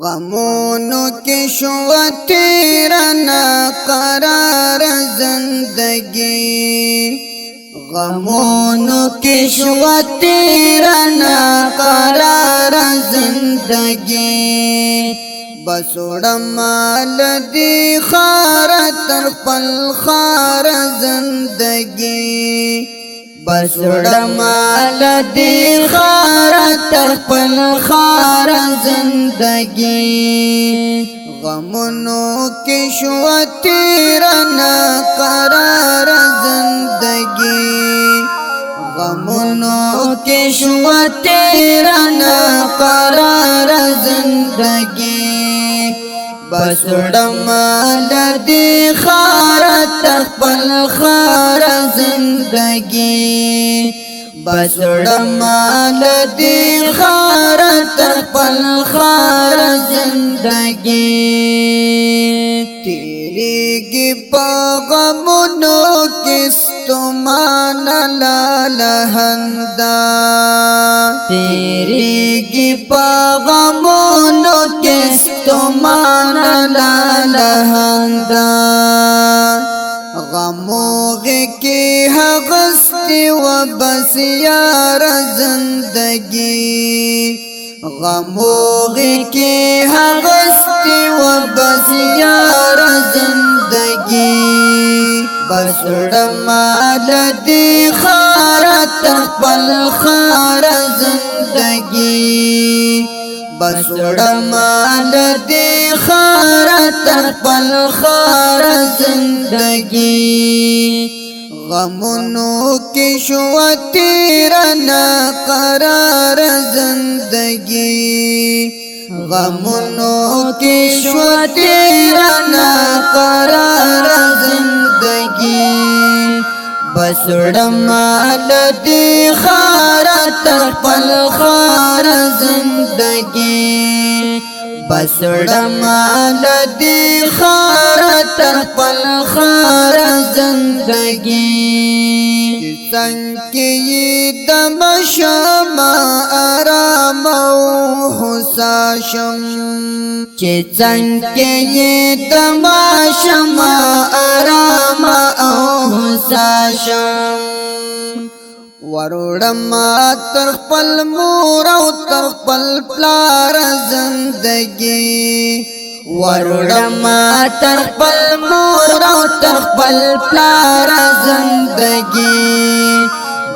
غمونو کی شو تیرا ناقرار زندگی غمونو کی شو تیرا ناقرار زندگی بسوڑا مال دی خار تر پل خار زندگی بسوڑا مال دی خار تر پل خار زندگی غمونو کی شو تیرا ناقرار زندگی غمونو کی شو تیرا ناقرار زندگی بسوڑا مال دی خار تر پل خار زندگی بسوڑا مال دی خار تر پل خار زندگی تیری گی پاغمونو کستمان لالہندا تیری گی پاغمونو کستمان لالہندا غموغ کی حغستی و بس یار زندگی غموغ کی حغستی و بس یار زندگی بسڑ مال دی خار تقبل خار زندگی بسڑ مال دی خار تقبل خار زندگی غمونو کی شو تیرا ناقرار زندگی غمونو کی شو تیرا ناقرار زندگی بسڑ مال دی خار تقبل خار زندگی بسڑ مال دی خار تقبل خار زندگی سنکی دم شما آرام و حساشم چه سنکی دم شما آرام و حساشم وروڑما ترخپل مور و ترخپل پلار زندگی وروڑما ترخپل مور و ترخپل پلار زندگی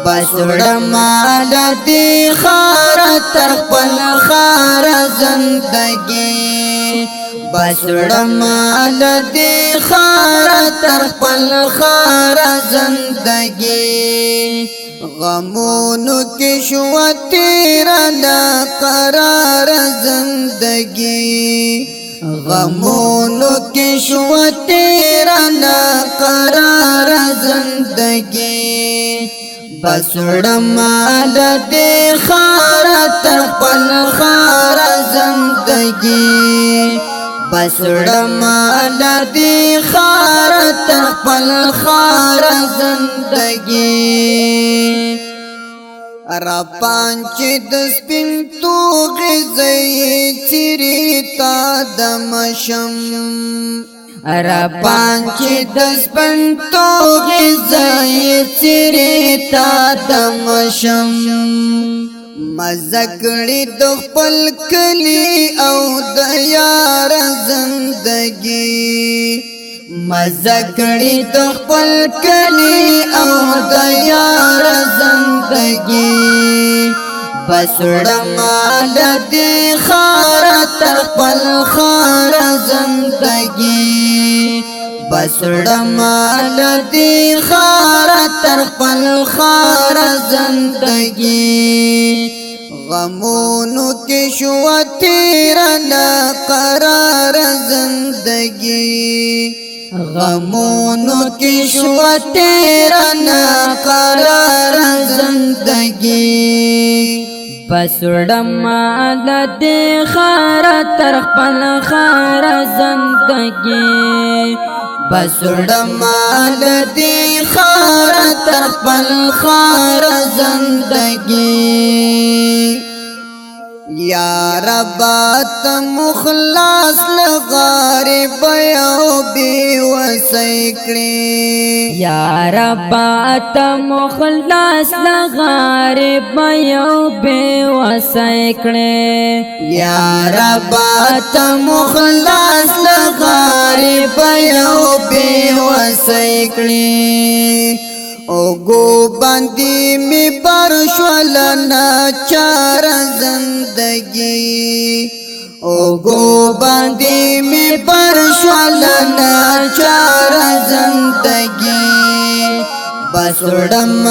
بسوڑما لدی خار ترخپل خار زندگی بسوڑما لدی خار ترخپل خار زندگی غمونو کی شو تیرا ناقرار زندگی غمونو کی شو تیرا ناقرار زندگی بسڑ مال دی خار تقبل خار زندگی بسڑ مال دی خار تقبل خار زندگی را پانچ دس پنتو غزی چیری تا دمشم را پانچ دس پنتو غزی چیری تا دمشم مزکڑی دخپل کلی او دیار زندگی مزکڑی دخپل کلی او دیار زندگی بسڑ مال دی خار تقبل خار زندگی بسڑ مال دی خار تقبل خار زندگی غمونو کی شو تیرا ناقرار زندگی غمونو کی شو تیرا ناقرار زندگی بسڑ مال دی خار تقبل خار زندگی بسڑ مال دی خار تقبل خار زندگی یا ربات مخلاص لغارب یو بی وسیکڑی یا ربات مخلاص لغارب یو بی وسیکڑی یا ربات مخلاص لغارب یو بی وسیکڑی او گو باندی می برشولنا چار زندگی او گو باندی می برشولنا چار زندگی بسوڑم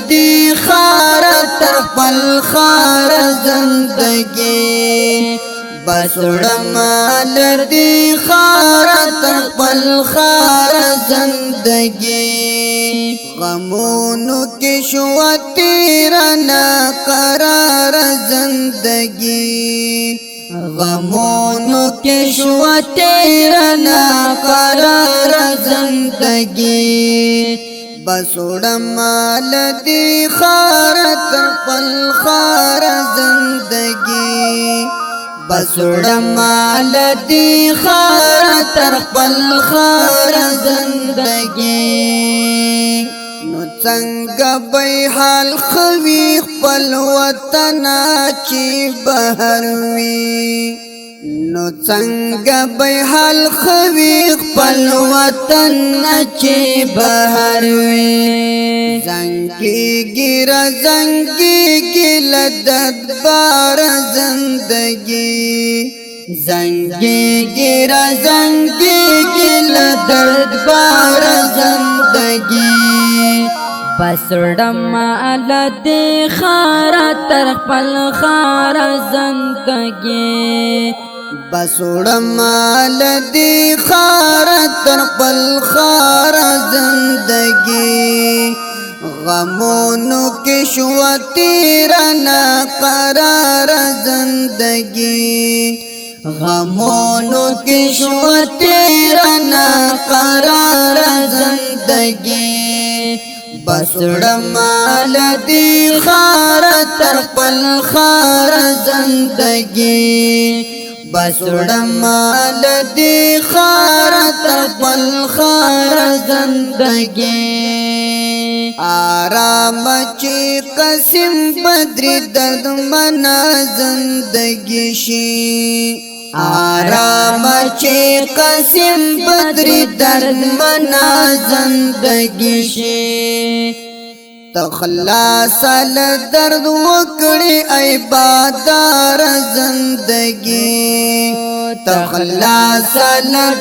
دی خار تر پل خار زندگی بسوڑم دی خار تر پل خار زندگی غمونو کی شو تیرنا قرار زندگی غمونو کی شو تیرنا قرار زندگی بسوڑم دی خار تر پل خار زندگی بسوڑم دی خار تر پل خار زندگی نو څنګه به حال خوي خپل وطن چې بهر وي نو څنګه به حال خوي خپل وطن چې بهر وي زنګي ګر زنګي ګل بار زندگی زنګي ګر زنګي ګل بار زندگی بسڑم دی خار تر پل خار زندگی بسڑم دی خار تر پل خار زندگی غمونو کی شو تیرنا قرار زندگی غمونو کی شو تیرنا قرار زندگی بسڑم دی خار تر پل خار زندگی بسڑم دی خار تر پل خار زندگی آرام چی قسم بدر درد منا زندگی شی آرام چی قسم بدر درد منا زندگی شی تخلاص درد وکڑی ای بادار زندگی تخلاص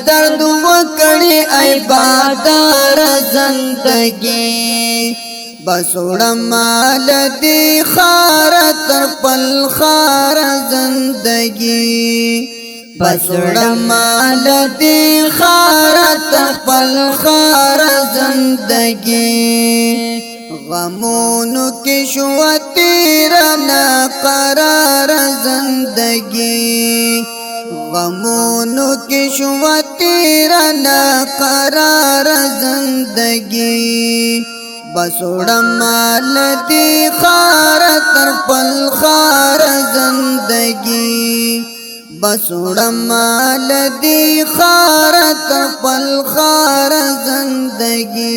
درد وکڑی ای بادار زندگی بسوڑم دی خار تر پل خار زندگی بسوڑم دی خار تر پل خار زندگی غمونو کی شو تیرنا قرار زندگی غمونو کی شو تیرنا قرار زندگی بسوڑم دی خار تر پل خار زندگی بسوڑم دی خار تر پل خار زندگی